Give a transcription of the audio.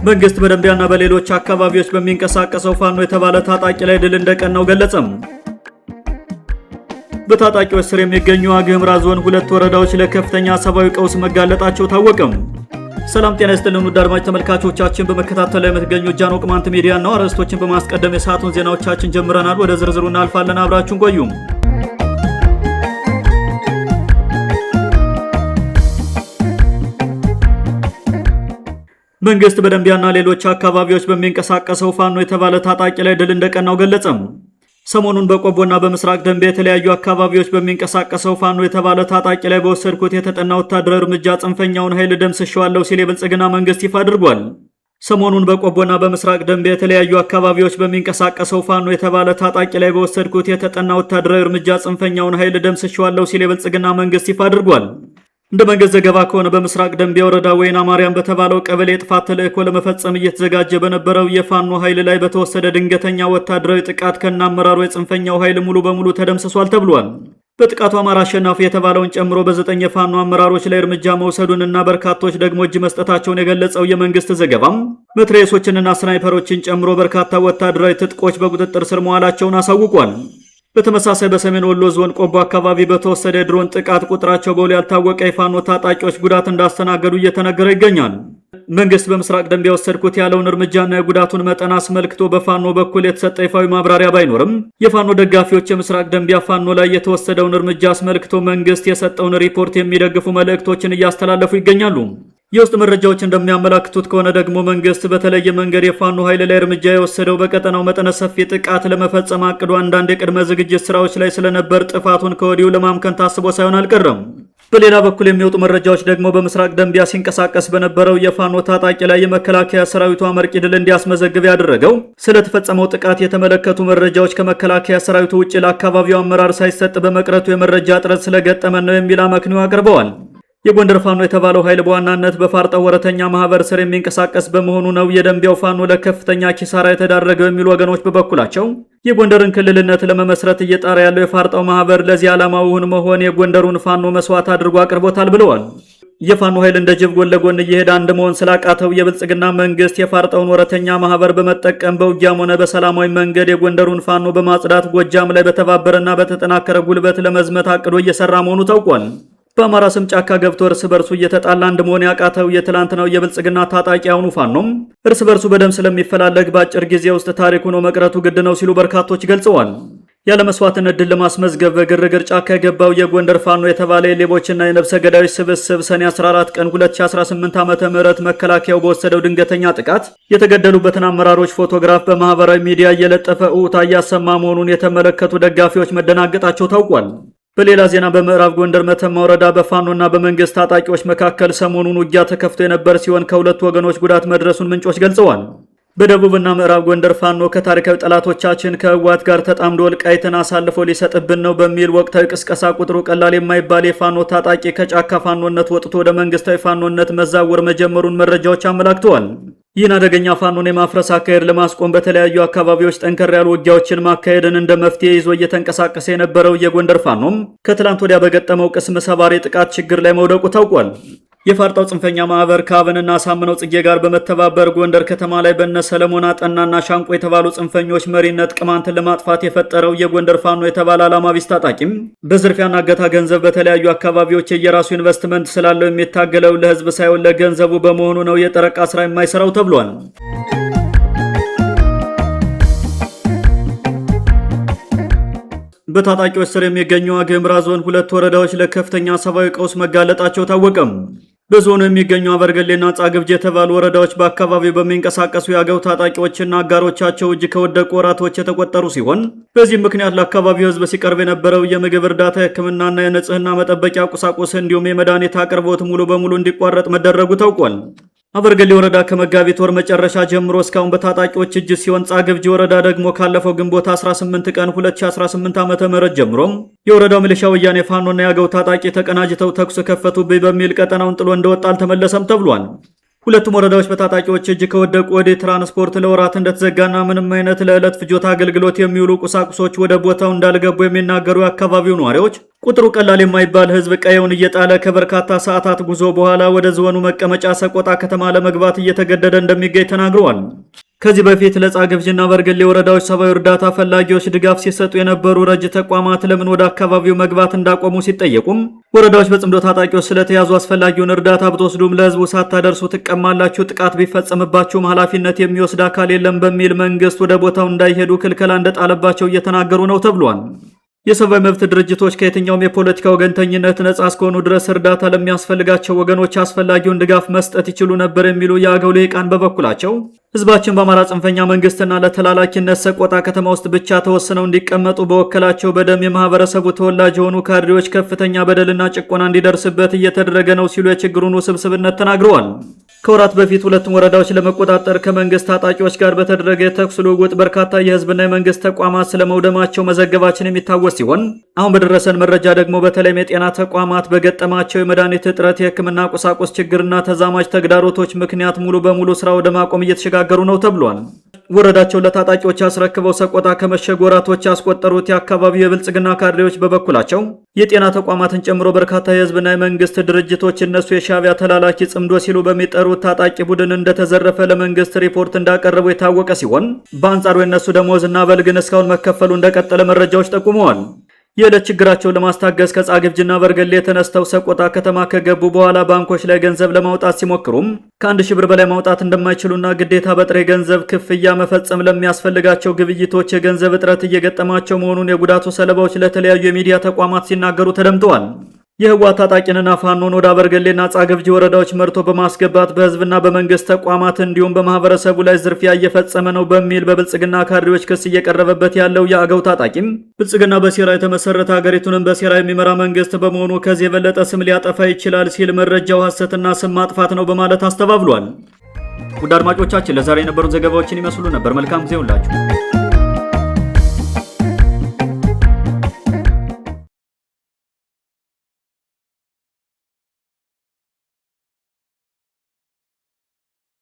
መንግስት በደንቢያና በሌሎች አካባቢዎች በሚንቀሳቀሰው ፋኖ የተባለ ታጣቂ ላይ ድል እንደቀናው ገለጸም። በታጣቂዎች ስር የሚገኙ ዋግኽምራ ዞን 2 ወረዳዎች ለከፍተኛ ሰብአዊ ቀውስ መጋለጣቸው ታወቀም። ሰላም ጤና ይስጥልን ውድ አድማጭ ተመልካቾቻችን፣ በመከታተል ላይ የምትገኙ ጃኖ ቅማንት ሚዲያ ነው። አርዕስቶችን በማስቀደም የሰዓቱን ዜናዎቻችን ጀምረናል። ወደ ዝርዝሩ እናልፋለን። አብራችሁን ቆዩ። መንግስት በደንቢያና ሌሎች አካባቢዎች በሚንቀሳቀሰው ፋኖ የተባለ ታጣቂ ላይ ድል እንደቀናው ገለጸም። ሰሞኑን በቆቦና በምስራቅ ደንቢያ የተለያዩ አካባቢዎች በሚንቀሳቀሰው ፋኖ የተባለ ታጣቂ ላይ በወሰድኩት የተጠና ወታደራዊ እርምጃ ጽንፈኛውን ኃይል ደምስሼዋለሁ ሲል የብልጽግና መንግስት ይፋ አድርጓል። ሰሞኑን በቆቦና በምስራቅ ደንቢያ የተለያዩ አካባቢዎች በሚንቀሳቀሰው ፋኖ የተባለ ታጣቂ ላይ በወሰድኩት የተጠና ወታደራዊ እርምጃ ጽንፈኛውን ኃይል ደምስሼዋለሁ ሲል የብልጽግና መንግስት ይፋ አድርጓል። እንደ መንግስት ዘገባ ከሆነ በምስራቅ ደንቢያ ወረዳ ወይና ማርያም በተባለው ቀበሌ የጥፋት ተልእኮ ለመፈጸም እየተዘጋጀ በነበረው የፋኖ ኃይል ላይ በተወሰደ ድንገተኛ ወታደራዊ ጥቃት ከነአመራሩ የጽንፈኛው ኃይል ሙሉ በሙሉ ተደምስሷል ተብሏል። በጥቃቱ አማራ አሸናፊ የተባለውን ጨምሮ በ9 የፋኖ አመራሮች ላይ እርምጃ መውሰዱንና በርካቶች ደግሞ እጅ መስጠታቸውን የገለጸው የመንግስት ዘገባም መትረየሶችንና ስናይፐሮችን ጨምሮ በርካታ ወታደራዊ ትጥቆች በቁጥጥር ስር መዋላቸውን አሳውቋል። በተመሳሳይ በሰሜን ወሎ ዞን ቆቦ አካባቢ በተወሰደ የድሮን ጥቃት ቁጥራቸው በውል ያልታወቀ የፋኖ ታጣቂዎች ጉዳት እንዳስተናገዱ እየተነገረ ይገኛል። መንግስት በምስራቅ ደንቢያ ወሰድኩት ያለውን እርምጃና የጉዳቱን መጠን አስመልክቶ በፋኖ በኩል የተሰጠ ይፋዊ ማብራሪያ ባይኖርም የፋኖ ደጋፊዎች የምስራቅ ደንቢያ ፋኖ ላይ የተወሰደውን እርምጃ አስመልክቶ መንግስት የሰጠውን ሪፖርት የሚደግፉ መልእክቶችን እያስተላለፉ ይገኛሉ። የውስጥ መረጃዎች እንደሚያመላክቱት ከሆነ ደግሞ መንግስት በተለየ መንገድ የፋኖ ኃይል ላይ እርምጃ የወሰደው በቀጠናው መጠነ ሰፊ ጥቃት ለመፈጸም አቅዶ አንዳንድ የቅድመ ዝግጅት ስራዎች ላይ ስለነበር ጥፋቱን ከወዲሁ ለማምከን ታስቦ ሳይሆን አልቀረም። በሌላ በኩል የሚወጡ መረጃዎች ደግሞ በምስራቅ ደንቢያ ሲንቀሳቀስ በነበረው የፋኖ ታጣቂ ላይ የመከላከያ ሰራዊቱ አመርቂ ድል እንዲያስመዘግብ ያደረገው ስለተፈጸመው ጥቃት የተመለከቱ መረጃዎች ከመከላከያ ሰራዊቱ ውጭ ለአካባቢው አመራር ሳይሰጥ በመቅረቱ የመረጃ እጥረት ስለገጠመን ነው የሚል አመክንዮ አቅርበዋል። የጎንደር ፋኖ የተባለው ኃይል በዋናነት በፋርጣው ወረተኛ ማህበር ስር የሚንቀሳቀስ በመሆኑ ነው የደንቢያው ፋኖ ለከፍተኛ ኪሳራ የተዳረገው የሚሉ ወገኖች በበኩላቸው የጎንደርን ክልልነት ለመመስረት እየጣረ ያለው የፋርጣው ማህበር ለዚህ ዓላማው እውን መሆን የጎንደሩን ፋኖ መስዋዕት አድርጎ አቅርቦታል ብለዋል። የፋኖ ኃይል እንደ ጅብ ጎን ለጎን እየሄደ አንድ መሆን ስላቃተው የብልጽግና መንግስት የፋርጣውን ወረተኛ ማህበር በመጠቀም በውጊያም ሆነ በሰላማዊ መንገድ የጎንደሩን ፋኖ በማጽዳት ጎጃም ላይ በተባበረና በተጠናከረ ጉልበት ለመዝመት አቅዶ እየሰራ መሆኑ ታውቋል። በአማራ ስም ጫካ ገብቶ እርስ በርሱ እየተጣላ አንድ መሆን ያቃተው የትላንትናው የብልጽግና ታጣቂ አሁኑ ፋኖም እርስ በርሱ በደም ስለሚፈላለግ በአጭር ጊዜ ውስጥ ታሪክ ሆኖ መቅረቱ ግድ ነው ሲሉ በርካቶች ገልጸዋል። ያለ መስዋዕትነት ድል ለማስመዝገብ በግርግር ጫካ የገባው የጎንደር ፋኖ የተባለ የሌቦችና የነፍሰ ገዳዮች ስብስብ ሰኔ 14 ቀን 2018 ዓ.ም መከላከያው በወሰደው ድንገተኛ ጥቃት የተገደሉበትን አመራሮች ፎቶግራፍ በማህበራዊ ሚዲያ እየለጠፈ እውታ እያሰማ መሆኑን የተመለከቱ ደጋፊዎች መደናገጣቸው ታውቋል። በሌላ ዜና በምዕራብ ጎንደር መተማ ወረዳ በፋኖና በመንግስት ታጣቂዎች መካከል ሰሞኑን ውጊያ ተከፍቶ የነበር ሲሆን ከሁለቱ ወገኖች ጉዳት መድረሱን ምንጮች ገልጸዋል። በደቡብና ምዕራብ ጎንደር ፋኖ ከታሪካዊ ጠላቶቻችን ከህወሓት ጋር ተጣምዶ ወልቃይትን አሳልፎ ሊሰጥብን ነው በሚል ወቅታዊ ቅስቀሳ ቁጥሩ ቀላል የማይባል የፋኖ ታጣቂ ከጫካ ፋኖነት ወጥቶ ወደ መንግስታዊ ፋኖነት መዛወር መጀመሩን መረጃዎች አመላክተዋል። ይህን አደገኛ ፋኖን የማፍረስ አካሄድ ለማስቆም በተለያዩ አካባቢዎች ጠንከር ያሉ ውጊያዎችን ማካሄድን እንደ መፍትሄ ይዞ እየተንቀሳቀሰ የነበረው የጎንደር ፋኖም ከትላንት ወዲያ በገጠመው ቅስም ሰባሪ ጥቃት ችግር ላይ መውደቁ ታውቋል። የፋርጣው ጽንፈኛ ማህበር ከአብንና ሳምነው ጽጌ ጋር በመተባበር ጎንደር ከተማ ላይ በነ ሰለሞን አጠናና ሻንቆ የተባሉ ጽንፈኞች መሪነት ቅማንትን ለማጥፋት የፈጠረው የጎንደር ፋኖ የተባለ ዓላማ ቢስ ታጣቂም በዝርፊያና እገታ ገንዘብ በተለያዩ አካባቢዎች የየራሱ ኢንቨስትመንት ስላለው የሚታገለው ለህዝብ ሳይሆን ለገንዘቡ በመሆኑ ነው የጠረቃ ስራ የማይሰራው ተብሏል። በታጣቂዎች ስር የሚገኙ ዋግኽምራ ዞን 2 ወረዳዎች ለከፍተኛ ሰብአዊ ቀውስ መጋለጣቸው ታወቀም። በዞኑ የሚገኙ አበርገሌና ጻግብጅ የተባሉ ወረዳዎች በአካባቢው በሚንቀሳቀሱ የአገው ታጣቂዎችና አጋሮቻቸው እጅ ከወደቁ ወራቶች የተቆጠሩ ሲሆን በዚህም ምክንያት ለአካባቢው ህዝብ ሲቀርብ የነበረው የምግብ እርዳታ፣ የሕክምናና የንጽህና መጠበቂያ ቁሳቁስ እንዲሁም የመድኃኒት አቅርቦት ሙሉ በሙሉ እንዲቋረጥ መደረጉ ታውቋል። አበርገሌ ወረዳ ከመጋቢት ወር መጨረሻ ጀምሮ እስካሁን በታጣቂዎች እጅ ሲሆን ጻግብጅ ወረዳ ደግሞ ካለፈው ግንቦት 18 ቀን 2018 ዓ.ም ጀምሮ የወረዳው ሚሊሻ ወያኔ ፋኖና የአገው ታጣቂ ተቀናጅተው ተኩስ ከፈቱብኝ በሚል ቀጠናውን ጥሎ እንደወጣ አልተመለሰም ተብሏል። ሁለቱም ወረዳዎች በታጣቂዎች እጅ ከወደቁ ወዲህ ትራንስፖርት ለወራት እንደተዘጋና ምንም አይነት ለዕለት ፍጆታ አገልግሎት የሚውሉ ቁሳቁሶች ወደ ቦታው እንዳልገቡ የሚናገሩ የአካባቢው ነዋሪዎች ቁጥሩ ቀላል የማይባል ህዝብ ቀየውን እየጣለ ከበርካታ ሰዓታት ጉዞ በኋላ ወደ ዞኑ መቀመጫ ሰቆጣ ከተማ ለመግባት እየተገደደ እንደሚገኝ ተናግረዋል። ከዚህ በፊት ለጻግብጅና በርገሌ ወረዳዎች ሰብአዊ እርዳታ ፈላጊዎች ድጋፍ ሲሰጡ የነበሩ ረጅ ተቋማት ለምን ወደ አካባቢው መግባት እንዳቆሙ ሲጠየቁም ወረዳዎች በጽምዶ ታጣቂዎች ስለተያዙ አስፈላጊውን እርዳታ ብትወስዱም ለህዝቡ ሳታደርሱ ትቀማላችሁ፣ ጥቃት ቢፈጸምባችሁም ኃላፊነት የሚወስድ አካል የለም በሚል መንግስት ወደ ቦታው እንዳይሄዱ ክልከላ እንደጣለባቸው እየተናገሩ ነው ተብሏል። የሰብአዊ መብት ድርጅቶች ከየትኛውም የፖለቲካ ወገንተኝነት ነጻ እስከሆኑ ድረስ እርዳታ ለሚያስፈልጋቸው ወገኖች አስፈላጊውን ድጋፍ መስጠት ይችሉ ነበር የሚሉ የአገው ልሂቃን በበኩላቸው ህዝባችን በአማራ ጽንፈኛ መንግስትና ለተላላኪነት ሰቆጣ ከተማ ውስጥ ብቻ ተወስነው እንዲቀመጡ በወከላቸው በደም የማህበረሰቡ ተወላጅ የሆኑ ካድሬዎች ከፍተኛ በደልና ጭቆና እንዲደርስበት እየተደረገ ነው ሲሉ የችግሩን ውስብስብነት ተናግረዋል። ከወራት በፊት ሁለቱም ወረዳዎች ለመቆጣጠር ከመንግስት ታጣቂዎች ጋር በተደረገ የተኩስ ልውውጥ በርካታ የህዝብና የመንግስት ተቋማት ስለመውደማቸው መዘገባችን የሚታወስ ሲሆን አሁን በደረሰን መረጃ ደግሞ በተለይም የጤና ተቋማት በገጠማቸው የመድኃኒት እጥረት፣ የህክምና ቁሳቁስ ችግርና ተዛማጅ ተግዳሮቶች ምክንያት ሙሉ በሙሉ ስራ ወደ ማቆም እየተሸጋገሩ ነው ተብሏል። ወረዳቸው ለታጣቂዎች ያስረክበው ሰቆጣ ከመሸጉ ወራቶች ያስቆጠሩት የአካባቢው የብልጽግና ካድሬዎች በበኩላቸው የጤና ተቋማትን ጨምሮ በርካታ የህዝብና የመንግስት ድርጅቶች እነሱ የሻዕቢያ ተላላኪ ጽምዶ ሲሉ በሚጠሩት ታጣቂ ቡድን እንደተዘረፈ ለመንግስት ሪፖርት እንዳቀረቡ የታወቀ ሲሆን በአንጻሩ የነሱ ደሞዝና በልግን እስካሁን መከፈሉ እንደቀጠለ መረጃዎች ጠቁመዋል። የዕለት ችግራቸውን ለማስታገስ ከጻግብጅና በርገሌ ተነስተው ሰቆጣ ከተማ ከገቡ በኋላ ባንኮች ላይ ገንዘብ ለማውጣት ሲሞክሩም ከ1000 ብር በላይ ማውጣት እንደማይችሉና ግዴታ በጥሬ ገንዘብ ክፍያ መፈጸም ለሚያስፈልጋቸው ግብይቶች የገንዘብ እጥረት እየገጠማቸው መሆኑን የጉዳቱ ሰለባዎች ለተለያዩ የሚዲያ ተቋማት ሲናገሩ ተደምጠዋል። የህወሓት ታጣቂንና ፋኖን ወደ በርገሌና ጻግብጅ ወረዳዎች መርቶ በማስገባት በህዝብና በመንግስት ተቋማት እንዲሁም በማህበረሰቡ ላይ ዝርፊያ እየፈጸመ ነው በሚል በብልጽግና ካድሬዎች ክስ እየቀረበበት ያለው የአገው ታጣቂም ብልጽግና በሴራ የተመሰረተ ሀገሪቱንም በሴራ የሚመራ መንግስት በመሆኑ ከዚህ የበለጠ ስም ሊያጠፋ ይችላል ሲል መረጃው ሐሰትና ስም ማጥፋት ነው በማለት አስተባብሏል። ውድ አድማጮቻችን ለዛሬ የነበሩን ዘገባዎችን ይመስሉ ነበር። መልካም ጊዜ ሁላችሁ